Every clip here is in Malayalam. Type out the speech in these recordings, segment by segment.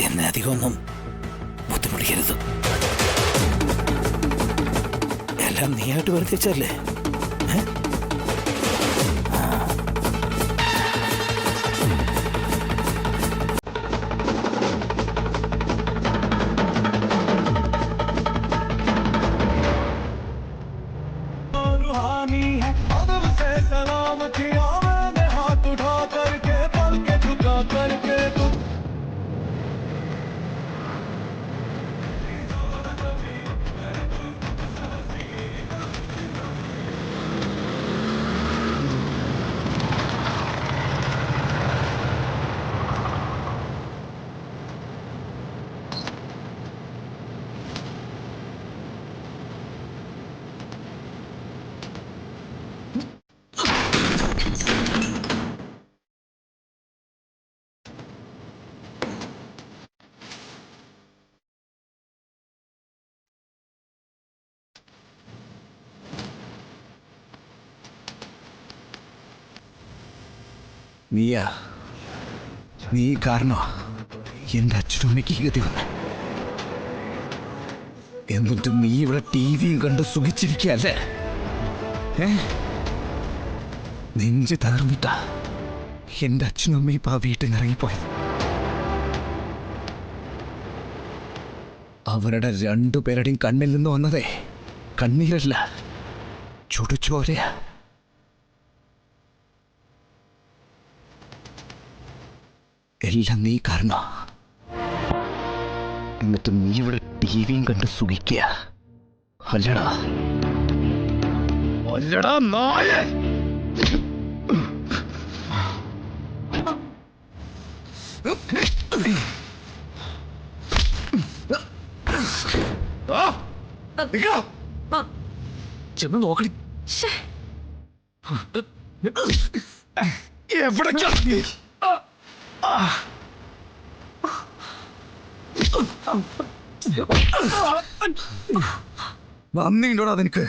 എന്നെ അധികമൊന്നും ബുദ്ധിമുട്ടിക്കരുത്. എല്ലാം നീയായിട്ട് വർദ്ധിച്ചല്ലേ? നീ കാരണോ എൻ്റെ അച്ഛനും അമ്മയ്ക്ക് ഗതി വന്നു. എന്നിട്ട് നീ ഇവിടെ ടിവിയും കണ്ട് സുഖിച്ചിരിക്കല്ലേ? നെഞ്ച് തകർന്നിട്ടാ എൻ്റെ അച്ഛനും അമ്മയും ഇപ്പം ആ വീട്ടിൽ നിന്ന് ഇറങ്ങിപ്പോയത്. അവരുടെ രണ്ടുപേരുടെയും കണ്ണിൽ നിന്ന് വന്നതേ കണ്ണീരല്ല, ചുടുചോരയാ. എല്ലാം നീ കാരണം. എന്നിട്ട് നീ ഇവിടെ ടിവിയും കണ്ട് സുഖിക്കുക അല്ലടാ? അല്ലടാ നായ! ചെന്ന് നോക്കണി. എവിടെ നന്ദിയുണ്ടോടാ നിനക്ക്?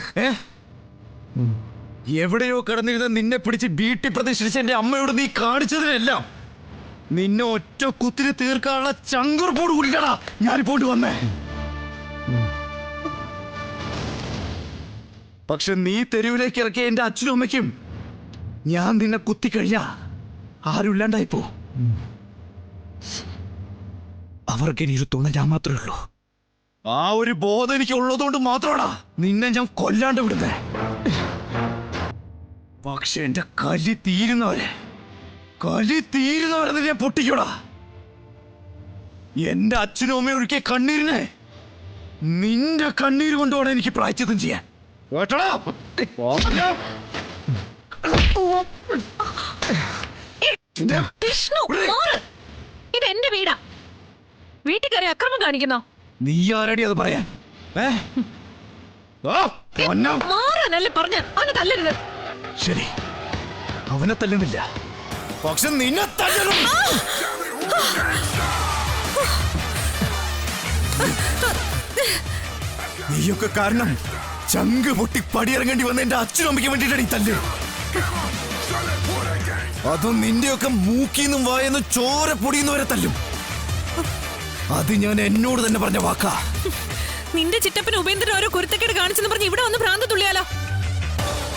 എവിടെയോ കിടന്നിരുന്ന നിന്നെ പിടിച്ച് വീട്ടിൽ പ്രതിഷ്ഠിച്ച എന്റെ അമ്മയോട് നീ കാണിച്ചതിനെല്ലാം നിന്നെ ഒറ്റ കുത്തിരി തീർക്കാനുള്ള ചങ്കുറപ്പോട് കൂടിയാടാ ഞാനിപ്പോട്ട് വന്നേ. പക്ഷെ നീ തെരുവിലേക്ക് ഇറക്കിയ എന്റെ അച്ഛനും അമ്മയ്ക്കും ഞാൻ നിന്നെ കുത്തിക്കഴിഞ്ഞ ആരുമില്ലാണ്ടായിപ്പോ. അവർക്ക് ഇനി ഒരു തുണ ഞാൻ മാത്രമേ ഉള്ളൂ. ആ ഒരു ബോധം എനിക്ക് ഉള്ളതുകൊണ്ട് മാത്രമാണാ നിന്നെ ഞാൻ കൊല്ലാണ്ട് വിടുന്നേ. പക്ഷെ എന്റെ കലി തീരുന്നവരെ ഞാൻ പൊട്ടിക്കൂടാ. എന്റെ അച്ഛനും അമ്മയും ഒഴുക്കിയ കണ്ണീരിനെ നിന്റെ കണ്ണീര് കൊണ്ടുപോകണം എനിക്ക് പ്രായശ്ചിത്തം ചെയ്യാൻ. കേട്ടോടാ? ഇതെന്റെ വീടാ. വീട്ടിൽ കയറി അക്രമം കാണിക്കുന്നോ? നീ ആരടി അത് പറയാൻ? മാറാനല്ലേ പറഞ്ഞ അവനെ തല്ലരുത്. ശരി, അവനെ തല്ലുന്നില്ല, പക്ഷെ നിന്നെ തല്ലണം. നീയൊക്കെ കാരണം ചങ്ക് പൊട്ടി പടിയിറങ്ങേണ്ടി വന്ന എന്റെ അച്ഛനും അമ്മയ്ക്ക് വേണ്ടിയിട്ടാണ് ഈ തല്ല്. അതും നിന്റെയൊക്കെ മൂക്കിന്നും വായെന്നും ചോര പൊടിയുന്നവരെ തല്ലും. അത് ഞാൻ എന്നോട് തന്നെ പറഞ്ഞ വാക്കാ. നിന്റെ ചിറ്റപ്പൻ ഉപേന്ദ്രൻ ഓരോ കുരുത്തക്കേട് കാണിച്ചെന്ന് പറഞ്ഞ് ഇവിടെ വന്ന് ഭ്രാന്ത് തുള്ളിയാലോ?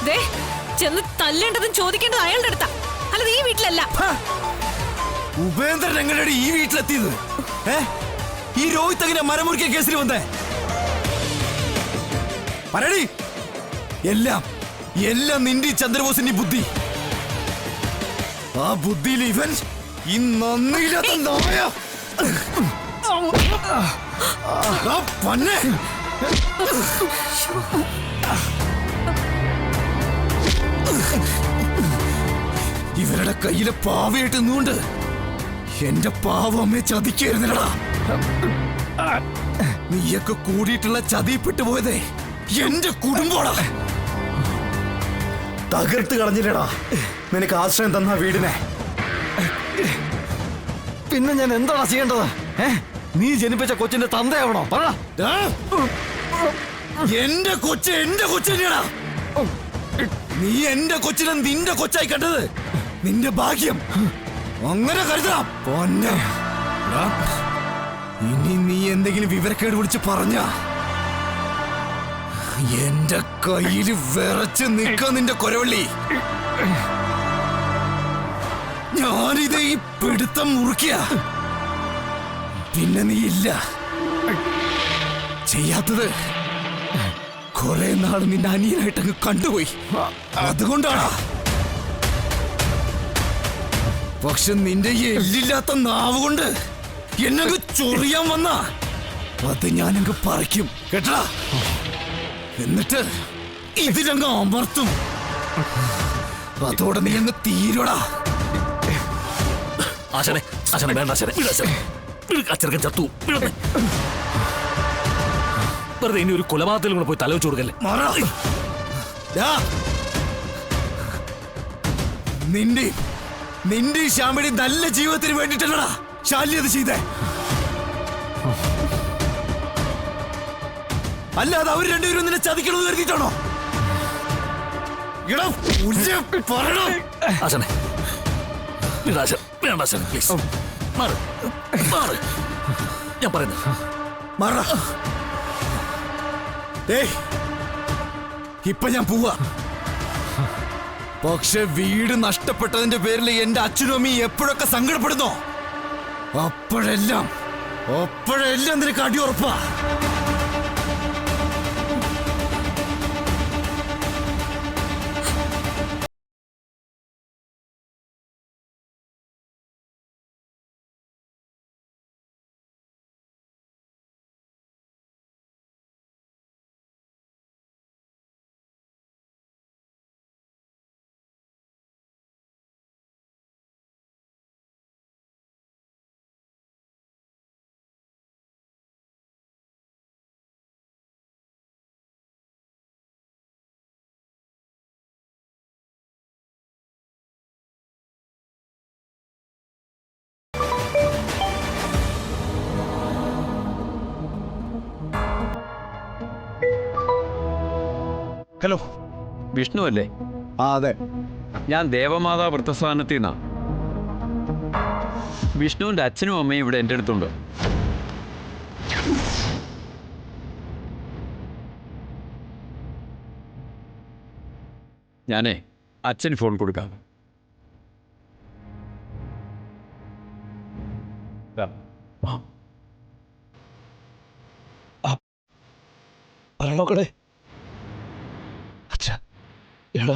ദേ, ചെന്ന് തല്ലേണ്ടതും ചോദിക്കേണ്ടത് അയാളുടെ അടുത്താ, അല്ലാതെ ഈ വീട്ടിലല്ല. ഉപേന്ദ്രൻ എങ്ങനെയാണ് ഈ വീട്ടിലെത്തിയത്? ഈ രോഹിത് അങ്ങനെ മരമുറിക്കിയ കേസിൽ വന്നേ? പറയടി. എല്ലാം നിന്റെ ചന്ദ്രബോസിന്റെ ബുദ്ധി. ആ ബുദ്ധിയിൽ ഇവൻ ഈ നന്ദിയില്ലാത്ത നായ. ഇവരുടെ കയ്യിലെ പാവയായിട്ട് നിന്നുകൊണ്ട് എന്റെ പാവം അമ്മയെ ചതിക്കായിരുന്നില്ലടാ. നീയൊക്കെ കൂടിയിട്ടുള്ള ചതിപ്പെട്ടു പോയതേ എന്റെ കുടുംബോടാ. തകർത്ത് കളഞ്ഞില്ലടാ നിനക്ക് ആശ്രയം തന്ന വീടിനെ. പിന്നെ ഞാൻ എന്താണ് ചെയ്യേണ്ടത്? നീ ജനിപ്പിച്ച കൊച്ചിന്റെ തന്തയാവണോ? പറ. എന്റെ കൊച്ച് തന്നെയാടാ. നീ എന്റെ കൊച്ചിനെ നിന്റെ കൊച്ചായി കണ്ടത് നിന്റെ ഭാഗ്യം. അങ്ങനെ കരുതാം പൊന്നെ. ഇനി നീ എന്തെങ്കിലും വിവരക്കേട് വിളിച്ച് പറഞ്ഞ എന്റെ കയ്യിൽ വിറച്ച് നിൽക്കാൻ നിന്റെ കൊരവള്ളി. ഞാനിത് ഈ പിടുത്തം മുറുക്കിയ പിന്നെ നീ ഇല്ല. ചെയ്യാത്തത് കുറെ നാൾ നിന്റെ അനിയനായിട്ടങ്ങ് കണ്ടുപോയി, അതുകൊണ്ടാണ്. പക്ഷെ നിന്റെ ഈ എല്ലില്ലാത്ത നാവ് കൊണ്ട് എന്നങ്ങ് ചൊറിയാൻ വന്ന അത് ഞാനങ്ങ് പറിക്കും കേട്ടാ. എന്നിട്ട് ഇതിലങ്ങ് അമർത്തും. അതോടെ നീ അങ്ങ് തീരുടാ. ആശാനെ ആശാനെ വേണ്ട ആശാനെ, അച്ചറക്കൻ ചത്തു. വെറുതെ ഇനി ഒരു കൊലപാതകത്തിൽ കൂടെ പോയി തല വെച്ച് കൊടുക്കല്ലേ. നിന്റെ ശ്യാമിടി നല്ല ജീവിതത്തിന് വേണ്ടിട്ടല്ലടാ ശാലിനി അത് ചെയ്തേ. അല്ലാതെ അവർ രണ്ടുപേരും നിന്നെ ചതിക്കണമെന്ന് കരുതിയിട്ടാണോ? ആശാനെ വേണ്ട ആശാനെ, പ്ലീസ് മാറ് മാറ്. ഞാൻ പറയുന്നു ഇപ്പൊ ഞാൻ പോവാ. പക്ഷെ വീട് നഷ്ടപ്പെട്ടതിന്റെ പേരിൽ എന്റെ അച്ഛനും അമ്മയും എപ്പോഴൊക്കെ സങ്കടപ്പെടുന്നോ അപ്പോഴെല്ലാം നിനക്ക് അടിയുറപ്പാ. ഹലോ, വിഷ്ണു അല്ലേ? ആ അതെ, ഞാൻ ദേവമാതാ വൃത്തസ്ഥാനത്തിൽ നിന്നാ. വിഷ്ണുവിൻ്റെ അച്ഛനും അമ്മയും ഇവിടെ എൻ്റെ അടുത്തുണ്ട്. ഞാനേ അച്ഛന് ഫോൺ കൊടുക്കാം. നോക്കടേ എടാ,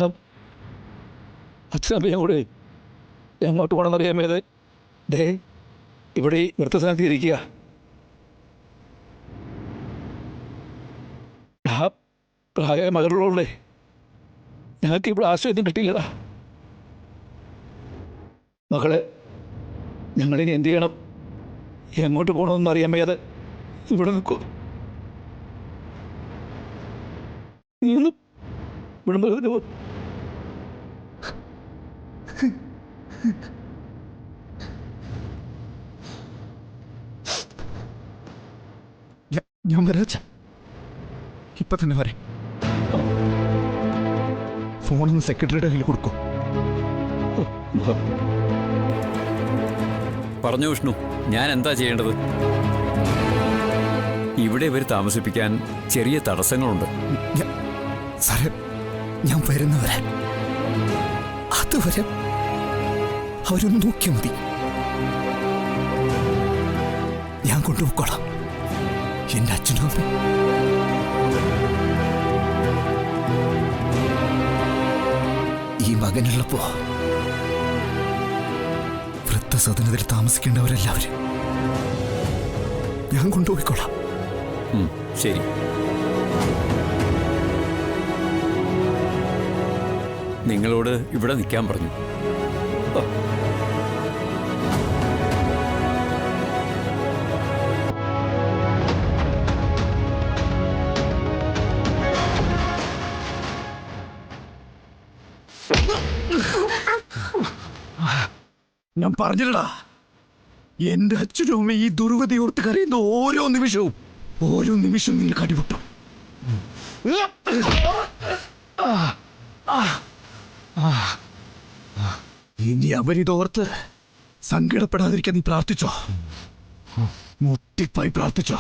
അച്ഛനമ്മയും കൂടെ എങ്ങോട്ട് പോകണമെന്നറിയാമേത്? ദേ ഇവിടെ ഈ വൃത്തസ്ഥാനത്ത് ഇരിക്കുക. പ്രായ മകളുള്ളേ, ഞങ്ങൾക്ക് ഇവിടെ ആശ്രയം കിട്ടിയില്ലടാ. മകളെ, ഞങ്ങളിനി എന്ത് ചെയ്യണം, എങ്ങോട്ട് പോകണമെന്ന് അറിയാൻ വയ്യാതെ ഇവിടെ നിൽക്കൂ. നീയൊന്നും വിടുമ്പോ ഞാൻ വരാച്ച ഇപ്പൊ തന്നെ വരെ. ഫോണൊന്ന് സെക്രട്ടറിയുടെ കയ്യിൽ കൊടുക്കൂ. പറഞ്ഞു വിഷ്ണു, ഞാൻ എന്താ ചെയ്യേണ്ടത്? ഇവിടെ ഇവർ താമസിപ്പിക്കാൻ ചെറിയ തടസ്സങ്ങളുണ്ട്. സാറേ, ഞാൻ വരുന്നവരെ അതുവരെ അവരൊന്ന് നോക്കിയാൽ മതി. ഞാൻ കൊണ്ടുപോയിക്കോളാം എന്റെ അച്ഛനും അമ്മയും. ഈ മകനുള്ളപ്പോ വൃദ്ധസദനത്തിൽ താമസിക്കേണ്ടവരെല്ലാവരും ഞാൻ കൊണ്ടുപോയിക്കോളാം. ശരി. നിങ്ങളോട് ഇവിടെ നിൽക്കാൻ പറഞ്ഞു. ഞാൻ പറഞ്ഞില്ലടാ, എന്റെ അച്ഛനും അമ്മ ഈ ദുർഗതി ഓർത്ത് കരയുന്ന ഓരോ നിമിഷവും നിനക്ക് അടിപൊട്ടും. ഇനി അവരിതോർത്ത് സങ്കടപ്പെടാതിരിക്കാൻ നീ പ്രാർത്ഥിച്ചോ, മുട്ടിപ്പായി പ്രാർത്ഥിച്ചോ.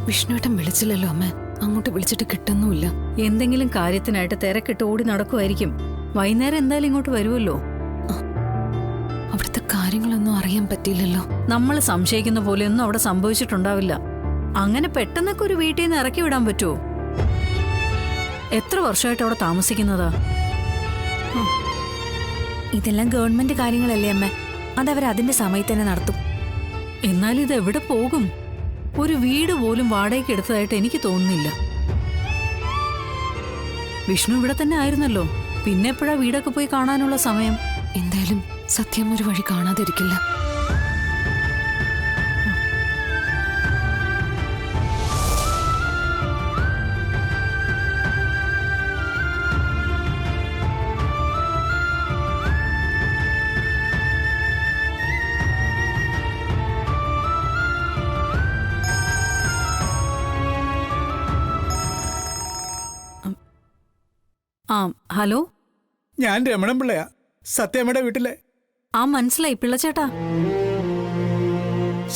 വിഷ്ണുവേട്ടൻ വിളിച്ചില്ലല്ലോ അമ്മ. അങ്ങോട്ട് വിളിച്ചിട്ട് കിട്ടുന്നുമില്ല. എന്തെങ്കിലും കാര്യത്തിനായിട്ട് തിരക്കിട്ട് ഓടി നടക്കുമായിരിക്കും. വൈകുന്നേരം എന്തായാലും ഇങ്ങോട്ട് വരുമല്ലോ. അവിടുത്തെ കാര്യങ്ങളൊന്നും അറിയാൻ പറ്റിയില്ലല്ലോ. നമ്മൾ സംശയിക്കുന്ന പോലെയൊന്നും അവിടെ സംഭവിച്ചിട്ടുണ്ടാവില്ല. അങ്ങനെ പെട്ടെന്നൊക്കെ ഒരു വീട്ടിൽ നിന്ന് ഇറക്കി വിടാൻ പറ്റുമോ? എത്ര വർഷമായിട്ട് അവിടെ താമസിക്കുന്നതാ? ഇതെല്ലാം ഗവൺമെന്റ് കാര്യങ്ങളല്ലേ അമ്മ, അതവർ അതിന്റെ സമയത്ത് തന്നെ നടത്തും. എന്നാൽ ഇത് എവിടെ പോകും? ഒരു വീട് പോലും വാടകയ്ക്ക് എടുത്തതായിട്ട് എനിക്ക് തോന്നുന്നില്ല. വിഷ്ണു ഇവിടെ തന്നെ ആയിരുന്നല്ലോ, പിന്നെ എപ്പോഴാ വീടൊക്കെ പോയി കാണാനുള്ള സമയം? എന്തായാലും സത്യം ഒരു വഴി കാണാതിരിക്കില്ല. ആ ഹലോ, ഞാൻ രമണൻ പിള്ളയാ, സത്യമ്മയുടെ വീട്ടിലെ. ആ മനസ്സിലായി പിള്ളച്ചേട്ടാ.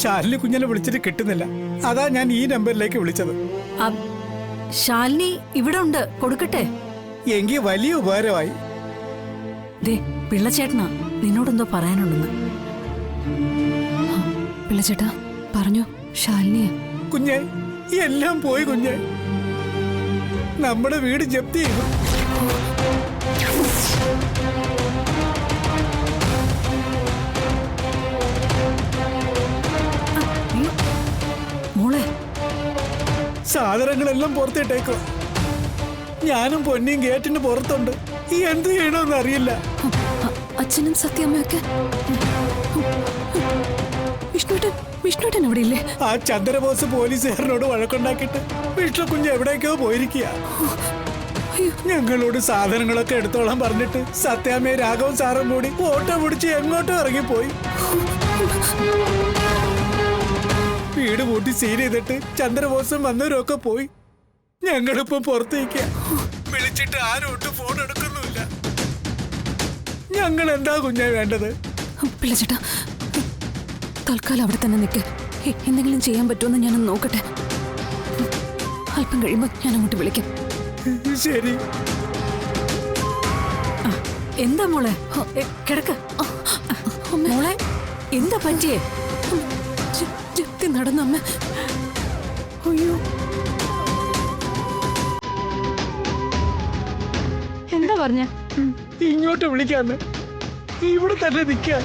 ശാലിനി കുഞ്ഞിനെ വിളിച്ചിട്ട് കിട്ടുന്നില്ല, അതാ ഞാൻ ഈ നമ്പറിലേക്ക് വിളിച്ചത്. ശാലിനി ഇവിടെ ഉണ്ട്, കൊടുക്കട്ടെ? എങ്കിൽ വലിയ ഉപകാരമായി. ദേ പിള്ളച്ചേട്ടനാ, നിന്നോടെന്തോ പറയാനുണ്ടെന്ന്. പിള്ളച്ചേട്ടാ പറഞ്ഞു, ശാലിനിയ. കുഞ്ഞെ, എല്ലാം പോയി കുഞ്ഞെ, നമ്മുടെ വീട് ജപ്തി ചെയ്തു. മോളെ, സാധനങ്ങളെല്ലാം പുറത്തിട്ടേക്കോ. ഞാനും പൊന്നിയും ഗേറ്റിന് പുറത്തുണ്ട്. ഈ എന്ത് ചെയ്യണമെന്ന് അറിയില്ല. അച്ഛനും സത്യമ്മയൊക്കെ. വിഷ്ണുട്ടൻ എവിടെ ഇല്ലേ? ആ ചന്ദ്രബോസ് പോലീസുകാരനോട് വഴക്കുണ്ടാക്കിയിട്ട് വിഷ്ണു കുഞ്ഞ് എവിടേക്കോ പോയിരിക്കുക. ഞങ്ങളോട് സാധനങ്ങളൊക്കെ എടുത്തോളാൻ പറഞ്ഞിട്ട് സത്യാമ്മയും രാഘവൻ സാറും കൂടി ഓട്ടോ പിടിച്ച് എങ്ങോട്ടും ഇറങ്ങിപ്പോയി. വീട് പൂട്ടി സീൽ ചെയ്തിട്ട് ചന്ദ്രബോസും വന്നവരൊക്കെ പോയി. ഞങ്ങളിപ്പം പുറത്തേക്ക് വിളിച്ചിട്ട് ആരോട്ടും ഫോൺ എടുക്കുന്നുമില്ല. ഞങ്ങൾ എന്താ കുഞ്ഞാ വേണ്ടത്? പിള്ളച്ചേട്ടാ, തൽക്കാലം അവിടെ തന്നെ നിൽക്ക്. എന്തെങ്കിലും ചെയ്യാൻ പറ്റുമെന്ന് ഞാനൊന്ന് നോക്കട്ടെ. അല്പം കഴിയുമ്പോൾ ഞാൻ അങ്ങോട്ട് വിളിക്കാം. ശരി. എന്താ മോളെ? കിടക്ക്. മോളെ, എന്താ പറ്റിയേ? ജപ്തി നടന്നമ്മ. അയ്യോ, പറഞ്ഞ? ഇങ്ങോട്ട് വിളിക്കാന്ന്, ഇവിടെ തന്നെ നിൽക്കാൻ.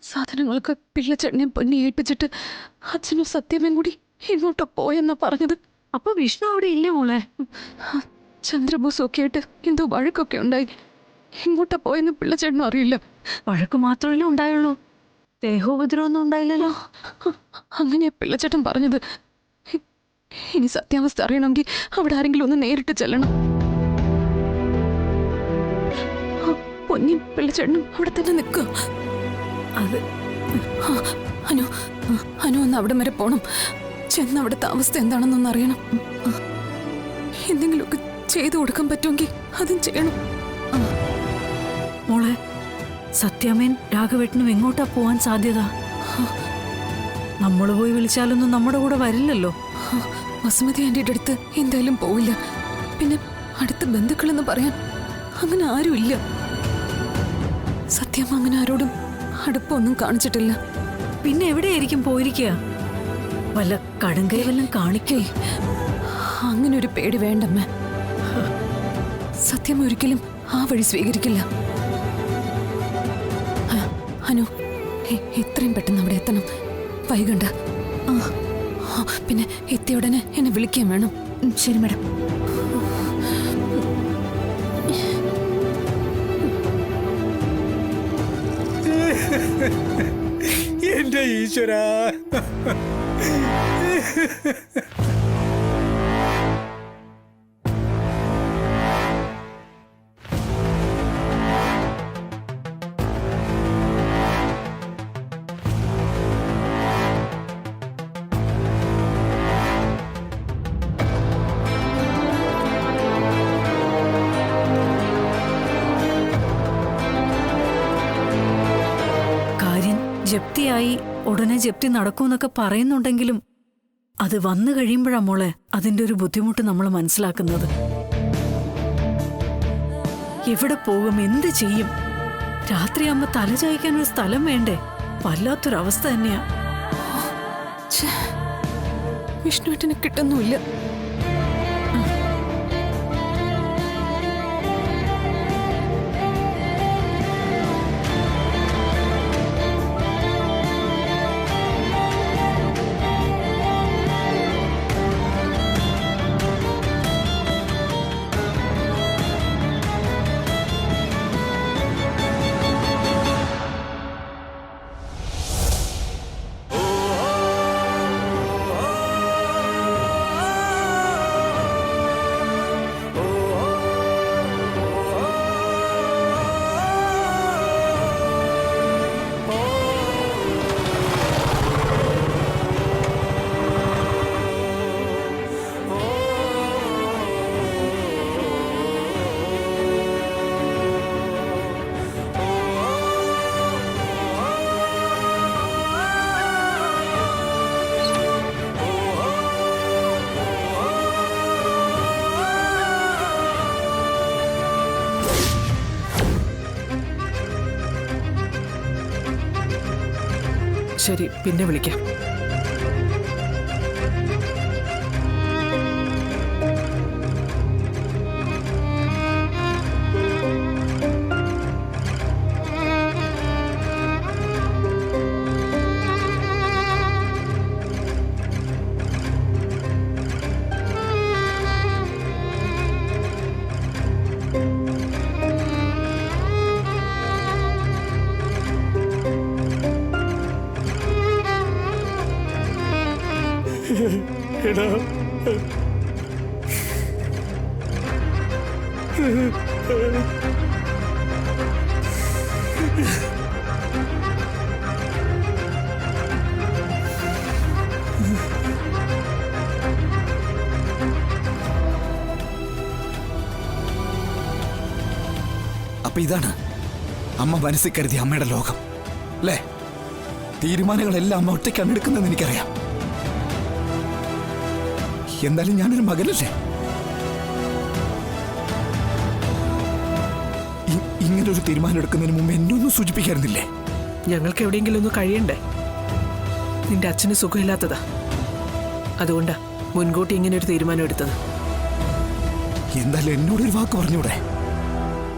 സാധനങ്ങളൊക്കെ പിള്ളച്ചെണ്ണയും പൊന്നി ഏൽപ്പിച്ചിട്ട് അച്ഛനും സത്യമേം കൂടി ഇങ്ങോട്ടോ പോയെന്നാ പറഞ്ഞത്. അപ്പൊ വിഷ്ണു അവിടെ ഇല്ലേ മോളെ? ചന്ദ്രബോസും ഒക്കെ ആയിട്ട് എന്തോ വഴക്കൊക്കെ ഉണ്ടായി. ഇങ്ങോട്ടാ പോയെന്ന് പിള്ളച്ചേട്ടനും അറിയില്ല. വഴക്ക് മാത്രമല്ലേ ഉണ്ടായുള്ളൂ, ദേഹോപദ്രവൊന്നും ഉണ്ടായില്ലല്ലോ. അങ്ങനെയാ പിള്ളച്ചേട്ടൻ പറഞ്ഞത്. ഇനി സത്യാവസ്ഥ അറിയണമെങ്കിൽ അവിടെ ആരെങ്കിലും ഒന്ന് നേരിട്ട് ചെല്ലണം. പൊന്നിയും പിള്ളച്ചേട്ടനും അവിടെ തന്നെ നിൽക്കുക. അത് അനു അനു ഒന്ന് അവിടെ വരെ പോണം. ചെന്ന് അവിടുത്തെ അവസ്ഥ എന്താണെന്നൊന്ന് അറിയണം. എന്തെങ്കിലുമൊക്കെ ചെയ്തു കൊടുക്കാൻ പറ്റുമെങ്കിൽ അതും ചെയ്യണം. മോളെ, സത്യാമേൻ രാഘവേട്ടനും എങ്ങോട്ടാ പോവാൻ സാധ്യത? നമ്മൾ പോയി വിളിച്ചാലൊന്നും നമ്മുടെ കൂടെ വരില്ലല്ലോ. വസുമതി ആന്റിയുടെ അടുത്ത് എന്തായാലും പോവില്ല. പിന്നെ അടുത്ത ബന്ധുക്കളെന്ന് പറയാൻ അങ്ങനെ ആരുമില്ല. സത്യം അങ്ങനെ ആരോടും അടുപ്പൊന്നും കാണിച്ചിട്ടില്ല. പിന്നെ എവിടെയായിരിക്കും പോയിരിക്കുക? വല്ല കടുങ്കൈ വല്ലം കാണിക്കേ? അങ്ങനെ ഒരു പേടി വേണ്ടമ്മ. സത്യം ഒരിക്കലും ആ വഴി സ്വീകരിക്കില്ല. അനു, എത്രയും പെട്ടെന്ന് അവിടെ എത്തണം, വൈകണ്ട. പിന്നെ എത്തിയ ഉടനെ എന്നെ വിളിക്കാൻ വേണം. ശരി മാഡം. എന്റെ ഈശ്വരാ, ജപ്തിയായി ഉടനെ ജപ്തി നടക്കൂന്നൊക്കെ പറയുന്നുണ്ടെങ്കിലും അത് വന്നു കഴിയുമ്പോഴാ മോളെ അതിന്റെ ഒരു ബുദ്ധിമുട്ട് നമ്മൾ മനസ്സിലാക്കുന്നത്. എവിടെ പോകും, എന്ത് ചെയ്യും? രാത്രിയാകുമ്പോ തലചായ്ക്കാൻ ഒരു സ്ഥലം വേണ്ടേ? വല്ലാത്തൊരവസ്ഥ തന്നെയാ. വിഷ്ണുവേട്ടനെ കിട്ടുന്നുമില്ല. ശരി, പിന്നെ വിളിക്കാം. എടാ, അപ്പൊ ഇതാണ് അമ്മ മനസ്സിൽ കരുതിയ അമ്മയുടെ ലോകം അല്ലേ? തീരുമാനങ്ങളെല്ലാം അമ്മ ഒറ്റയ്ക്കാണ് എടുക്കുന്നതെന്ന് എനിക്കറിയാം. എന്തായാലും ഞാനൊരു മകനല്ലേ? ഇങ്ങനൊരു തീരുമാനം എടുക്കുന്നതിന് മുമ്പ് എന്നെ ഒന്നും സൂചിപ്പിക്കാറുന്നില്ലേ? ഞങ്ങൾക്ക് എവിടെയെങ്കിലും ഒന്ന് കഴിയണ്ടേ? നിന്റെ അച്ഛന് സുഖമില്ലാത്തതാ, അതുകൊണ്ടാ മുൻകൂട്ടി ഇങ്ങനെ ഒരു തീരുമാനം എടുത്തത്. എന്തായാലും എന്നോടൊരു വാക്ക് പറഞ്ഞൂടെ?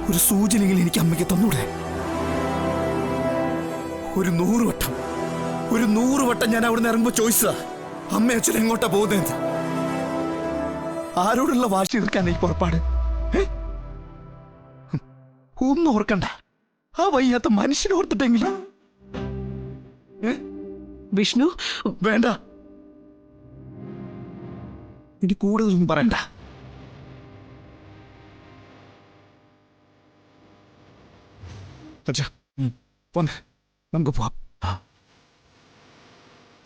ഒരു സൂചനയെങ്കിലും എനിക്ക് അമ്മയ്ക്ക് തന്നൂടെ? ഒരു 100 വട്ടം ഞാൻ അവിടെ നിന്ന് ഇറങ്ങുമ്പോ ചോദിച്ചതാ, അമ്മ അച്ഛൻ എങ്ങോട്ടാ പോകുന്നത്? ആരോടുള്ള വാശി തീർക്കാൻ ഈ പുറപ്പാട്? ഒന്നും ഓർക്കണ്ട, ആ വയ്യാത്ത മനുഷ്യനെ ഓർത്തിട്ടെങ്കിലും. വിഷ്ണു, വേണ്ട, ഇനി കൂടുതലൊന്നും പറയണ്ട. അച്ഛാ, പോന്നെ, നമുക്ക് പോവാം.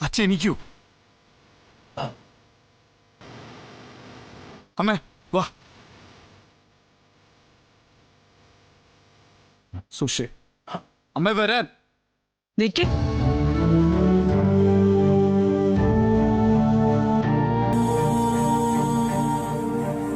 അച്ഛൻ എനിക്കൂ. അമ്മേ വാ. സുഷേ, അമ്മ വരാൻ. നിക്ക്.